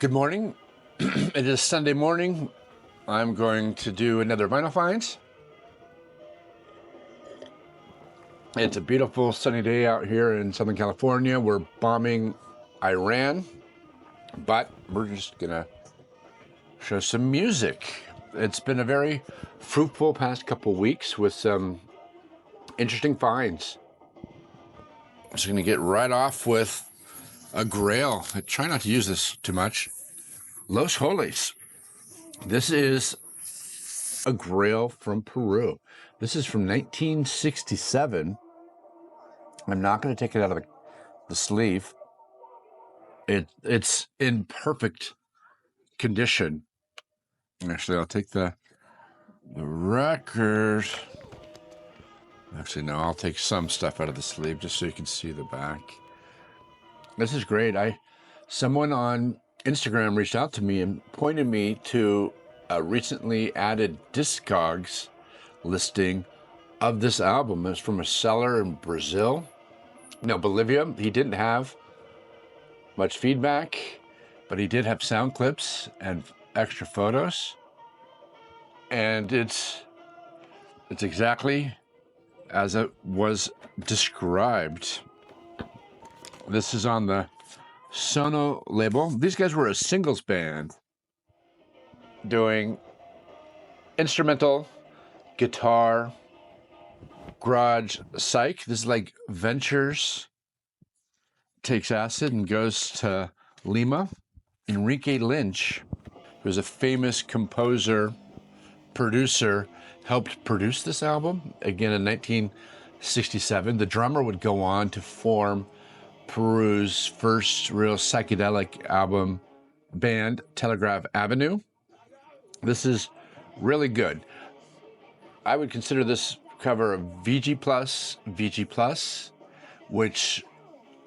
Good morning. It is Sunday morning. I'm going to do another vinyl finds. It's a beautiful sunny day out here in Southern California. We're bombing Iran, but we're just gonna show some music. It's been a very fruitful past couple weeks with some interesting finds. I'm just gonna get right off with a grail. I try not to use this too much. Los Holes. This is a grail from Peru. This is from 1967. I'm not going to take it out of the sleeve. It's in perfect condition. Actually, I'll take the record. Actually, no, I'll take some stuff out of the sleeve just so you can see the back. This is great. Someone on Instagram reached out to me and pointed me to a recently added Discogs listing of this album. It's from a seller in Bolivia. He didn't have much feedback, but he did have sound clips and extra photos. And it's exactly as it was described. This is on the Sono label. These guys were a singles band doing instrumental, guitar, garage, psych. This is like Ventures takes acid and goes to Lima. Enrique Lynch, who was a famous composer, producer, helped produce this album, again in 1967. The drummer would go on to form Peru's first real psychedelic album band, Telegraph Avenue. This is really good. I would consider this cover a VG+, which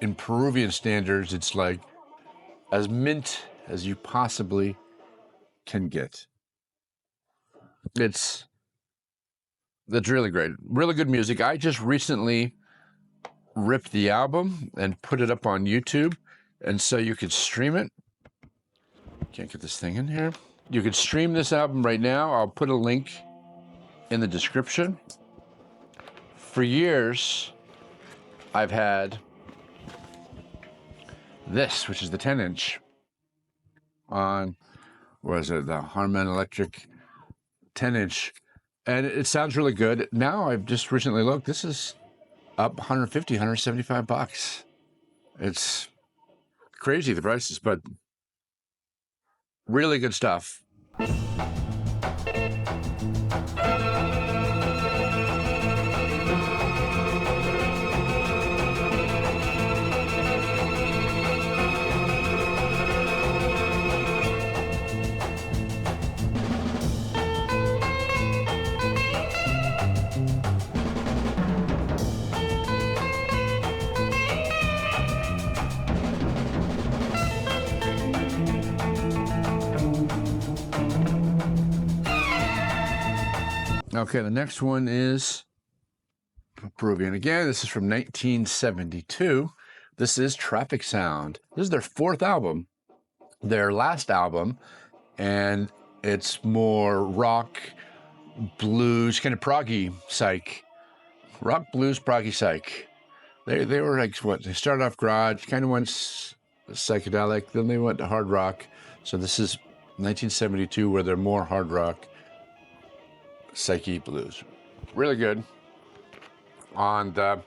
in Peruvian standards, it's like as mint as you possibly can get. That's really great. Really good music. I just recently ripped the album and put it up on YouTube, and so you could stream it. Can't get this thing in here. You could stream this album right now. I'll put a link in the description. For years, I've had this, which is the 10-inch on, the Harman Electric 10-inch, and it sounds really good. Now I've just recently looked. This is up $150, $175. It's crazy, the prices, but really good stuff. Okay, the next one is Peruvian again. This is from 1972. This is Traffic Sound. This is their fourth album, their last album, and it's more rock, blues, kind of proggy psych. Rock, blues, proggy psych. They were like, they started off garage, kind of went psychedelic, then they went to hard rock. So this is 1972, where they're more hard rock, psyche blues. Really good. On the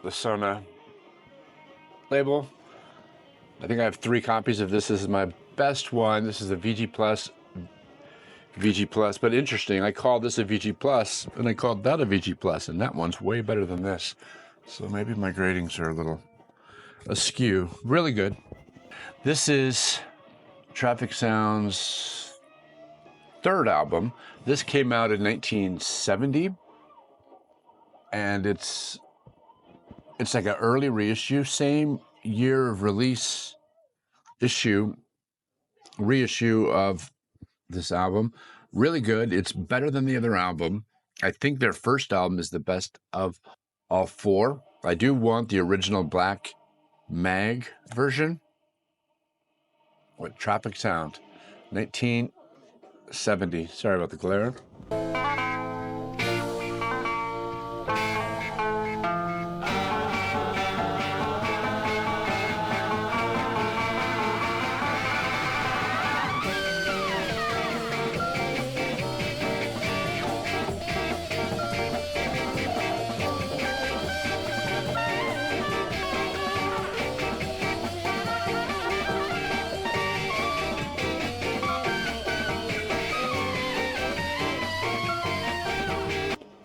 Sono label. I think I have 3 copies of this. This is my best one. This is a VG+, but interesting. I called this a VG+, and I called that a VG+, and that one's way better than this. So maybe my gradings are a little askew. Really good. This is Traffic Sound's third album. This came out in 1970, and it's like an early reissue, same year of release reissue of this album. Really good. It's better than the other album. I think their first album is the best of all 4. I do want the original black mag version. with Tropic Sound, 1970. Sorry about the glare.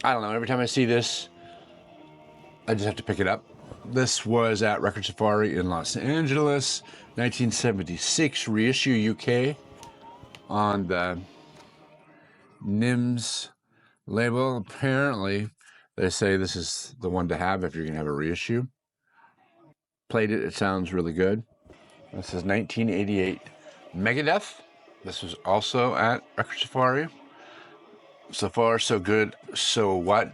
I don't know, every time I see this, I just have to pick it up. This was at Record Safari in Los Angeles, 1976, reissue UK on the NEMS label. Apparently, they say this is the one to have if you're going to have a reissue. Played it, it sounds really good. This is 1988 Megadeth. This was also at Record Safari. So far, so good. So what?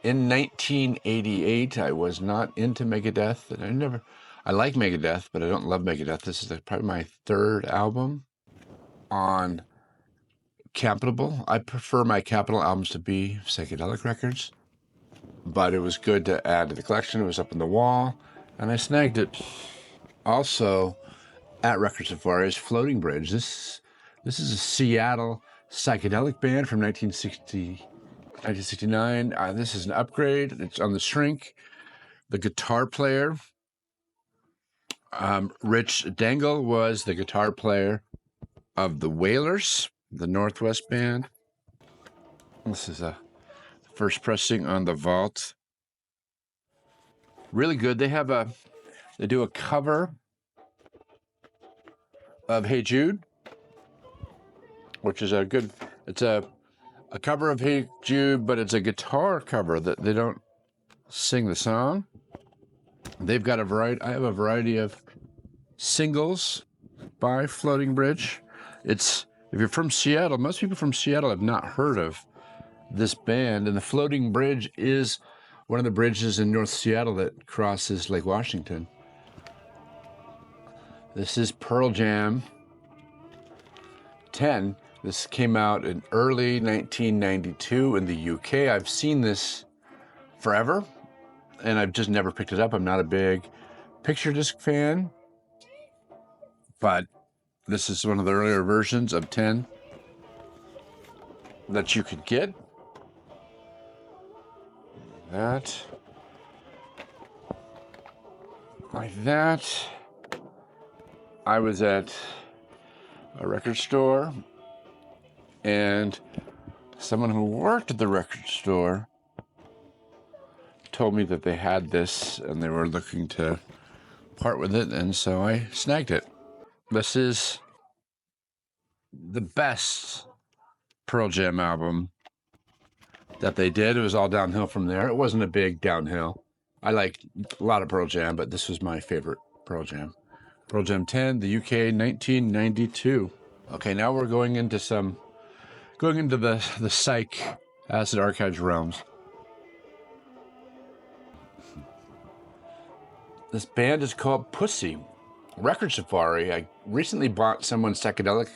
In 1988, I was not into Megadeth, and I like Megadeth, but I don't love Megadeth. This is probably my third album on Capitol. I prefer my Capitol albums to be psychedelic records, but it was good to add to the collection. It was up on the wall, and I snagged it. Also, at Record Safari is Floating Bridge. This is a Seattle psychedelic band from 1969. This is an upgrade. It's on the shrink. The guitar player, Rich Dangle, was the guitar player of the Wailers, the Northwest band. This is a first pressing on the vault. Really good. They do a cover of Hey Jude, which is it's a cover of Hey Jude, but it's a guitar cover that they don't sing the song. They've got I have a variety of singles by Floating Bridge. If you're from Seattle, most people from Seattle have not heard of this band, and the Floating Bridge is one of the bridges in North Seattle that crosses Lake Washington. This is Pearl Jam 10. This came out in early 1992 in the UK. I've seen this forever, and I've just never picked it up. I'm not a big picture disc fan, but this is one of the earlier versions of 10 that you could get. Like that. I was at a record store, and someone who worked at the record store told me that they had this and they were looking to part with it, and so I snagged it. This is the best Pearl Jam album that they did. It was all downhill from there. It wasn't a big downhill. I liked a lot of Pearl Jam, but this was my favorite Pearl Jam. Pearl Jam 10, the UK, 1992. Okay, now we're going into the Psych Acid Archives realms. This band is called Pussy. Record Safari. I recently bought someone's psychedelic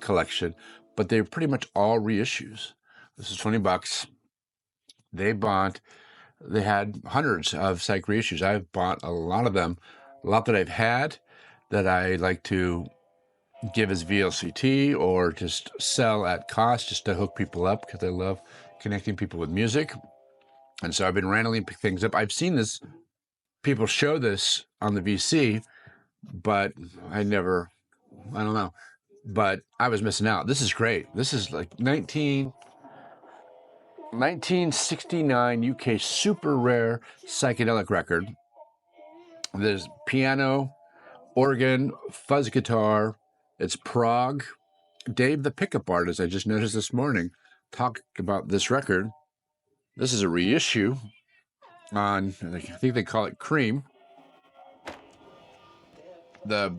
collection, but they're pretty much all reissues. This is $20. They had hundreds of Psych reissues. I've bought a lot of them, a lot that I've had that I like to give as VLCT or just sell at cost just to hook people up, because I love connecting people with music. And so I've been randomly picking things up. I've seen people show this on the VC, but I don't know. But I was missing out. This is great. This is like 1969 UK super rare psychedelic record. There's piano, organ, fuzz guitar. It's prog. Dave, the pickup artist, I just noticed this morning, talked about this record. This is a reissue on, I think they call it Cream.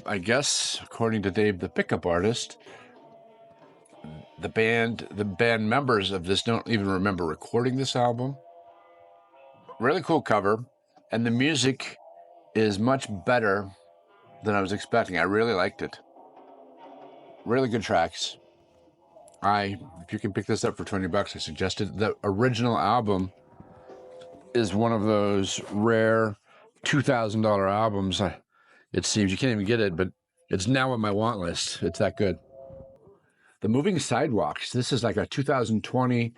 I guess, according to Dave, the pickup artist, the band members of this don't even remember recording this album. Really cool cover, and the music is much better than I was expecting. I really liked it. Really good tracks. If you can pick this up for $20, I suggested. The original album is one of those rare $2,000 albums. It seems you can't even get it, but it's now on my want list. It's that good. The Moving Sidewalks. This is like a 2020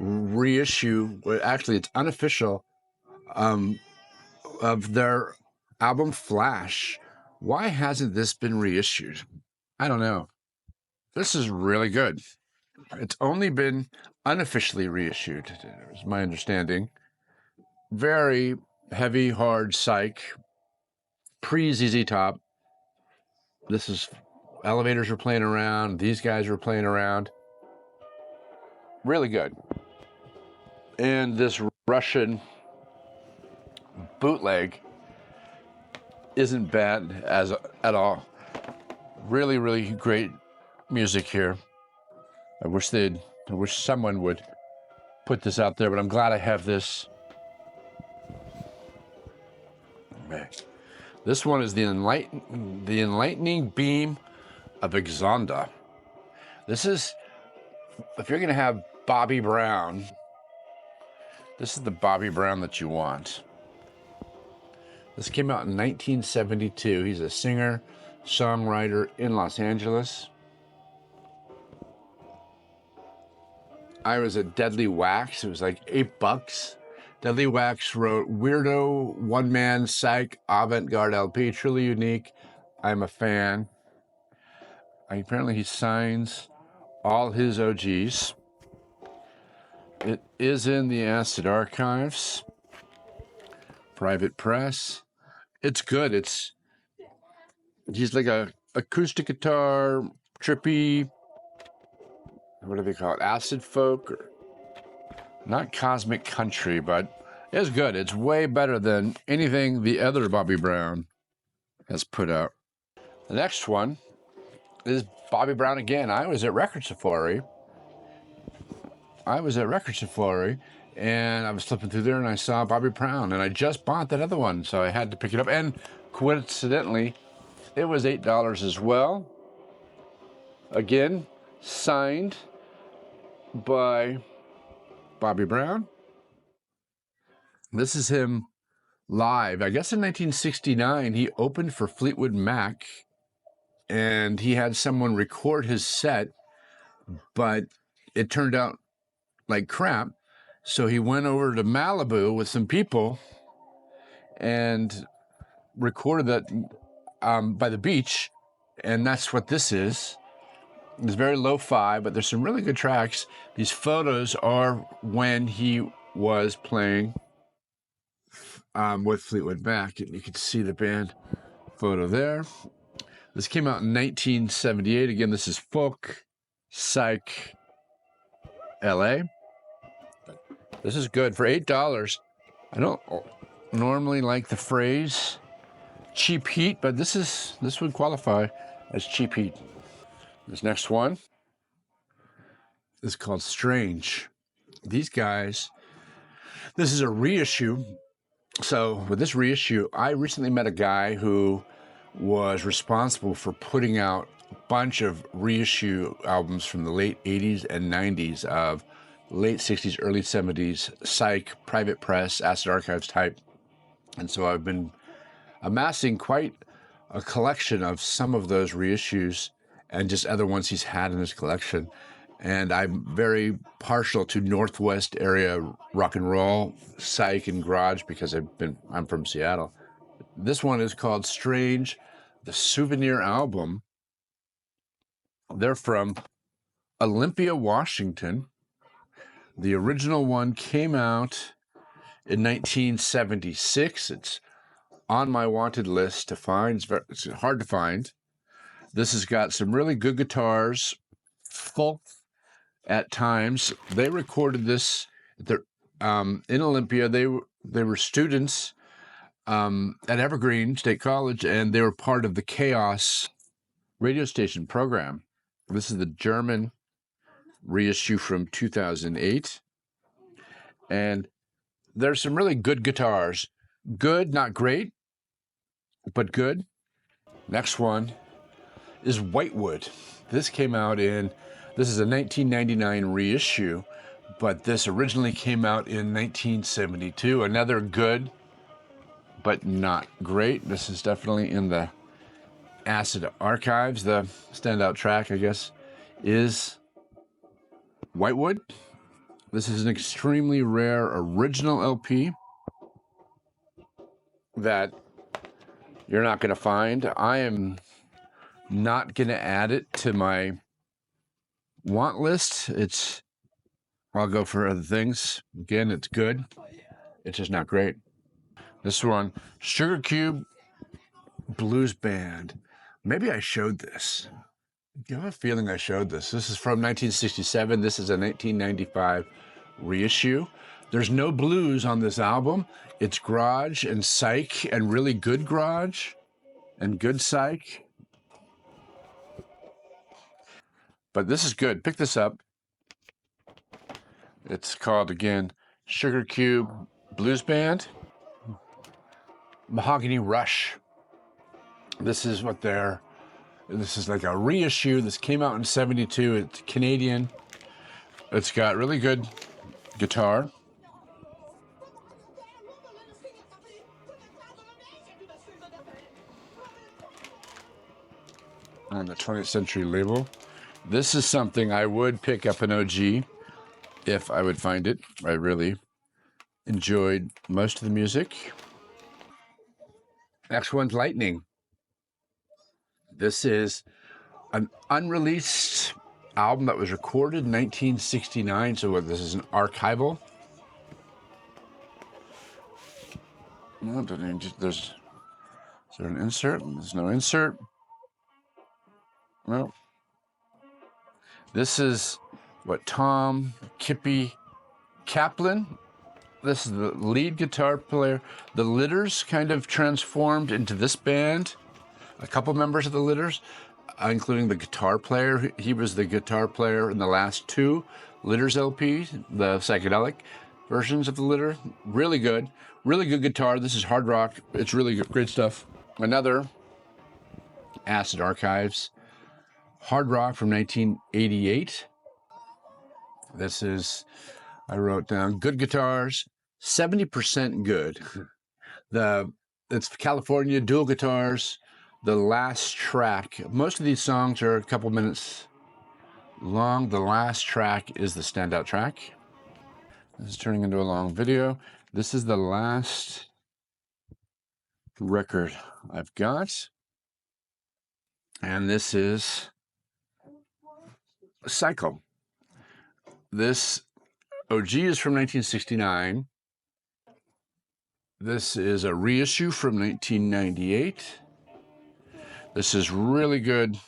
reissue. Actually, it's unofficial of their album Flash. Why hasn't this been reissued? I don't know. This is really good. It's only been unofficially reissued, is my understanding. Very heavy, hard Psych, pre-ZZ Top. This is Elevators were playing around. These guys were playing around. Really good. And this Russian bootleg isn't bad at all. Really, really great music here. I wish someone would put this out there, but I'm glad I have this. Okay. This one is the Enlightening Beam of Axonda. This is, if you're gonna have Bobby Brown, this is the Bobby Brown that you want. This came out in 1972. He's a singer, songwriter in Los Angeles. I was at Deadly Wax. It was like $8. Deadly Wax wrote Weirdo, One Man, Psych, Avant-Garde LP, truly unique. I'm a fan. Apparently he signs all his OGs. It is in the Acid Archives. Private press. It's good. He's like a acoustic guitar, trippy, what do they call it? Acid folk? Or, not cosmic country, but it's good. It's way better than anything the other Bobby Brown has put out. The next one is Bobby Brown again. I was at Record Safari. And I was flipping through there and I saw Bobby Brown, and I just bought that other one, so I had to pick it up. And coincidentally, it was $8 as well. Again, signed by Bobby Brown. This is him live. I guess in 1969, he opened for Fleetwood Mac, and he had someone record his set, but it turned out like crap. So he went over to Malibu with some people and recorded that by the beach, and that's what this is. It's very lo-fi, but there's some really good tracks. These photos are when he was playing with Fleetwood Mac, and you can see the band photo there. This came out in 1978. Again, this is Folk, Psych, LA. This is good for $8. I don't normally like the phrase cheap heat, but this would qualify as cheap heat. This next one is called Strange. These guys, this is a reissue. So with this reissue, I recently met a guy who was responsible for putting out a bunch of reissue albums from the late 80s and 90s of late 60s, early 70s, Psych, private press, Acid Archives type. And so I've been amassing quite a collection of some of those reissues and just other ones he's had in his collection. And I'm very partial to Northwest area rock and roll, Psych, and garage because I'm from Seattle. This one is called Strange, the Souvenir Album. They're from Olympia, Washington. The original one came out in 1976. It's on my wanted list to find. It's hard to find. This has got some really good guitars, folk at times. They recorded this in Olympia. They were students at Evergreen State College, and they were part of the Chaos radio station program. This is the German reissue from 2008. And there's some really good guitars. Good, not great, but good. Next one is Whitewood. This came out in, this is a 1999 reissue, but this originally came out in 1972. Another good, but not great. This is definitely in the acid archives. The standout track, I guess, is Whitewood. This is an extremely rare original LP that you're not going to find. I am not going to add it to my want list. I'll go for other things. Again, it's good. It's just not great. This one, Sugar Cube Blues Band. Maybe I showed this. I have a feeling I showed this. This is from 1967. This is a 1995 reissue. There's no blues on this album. It's garage and psych, and really good garage and good psych. But this is good. Pick this up. It's called, again, Sugar Cube Blues Band. Mahogany Rush. This is like a reissue. This came out in 72. It's Canadian. It's got really good guitar. On the 20th Century label. This is something I would pick up an OG if I would find it. I really enjoyed most of the music. Next one's Lightning. This is an unreleased album that was recorded in 1969. So this is an archival. No, is there an insert? There's no insert. No. This is what Tom Kippy Kaplan. This is the lead guitar player. The Litters kind of transformed into this band. A couple members of the Litters, including the guitar player. He was the guitar player in the last two Litters LPs, the psychedelic versions of the Litter. Really good guitar. This is hard rock. It's really good, great stuff. Another Acid Archives. Hard rock from 1988. This is, I wrote down, good guitars, 70% good. It's California dual guitars. The last track, most of these songs are a couple minutes long. The last track is the standout track. This is turning into a long video. This is the last record I've got. And this is Cycle. This OG is from 1969. This is a reissue from 1998. This is really good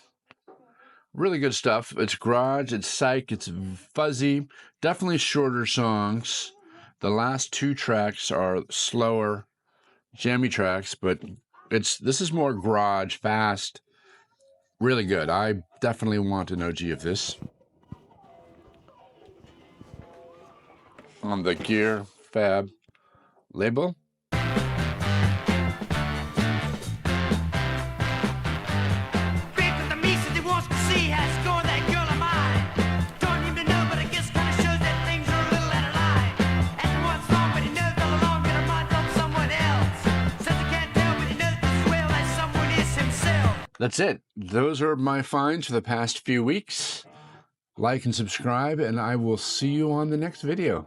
stuff. It's garage, it's psych, it's fuzzy, definitely shorter songs. The last two tracks are slower, jammy tracks, but this is more garage, fast, really good. I definitely want an OG of this. On the Gear Fab label. That's it. Those are my finds for the past few weeks. Like and subscribe, and I will see you on the next video.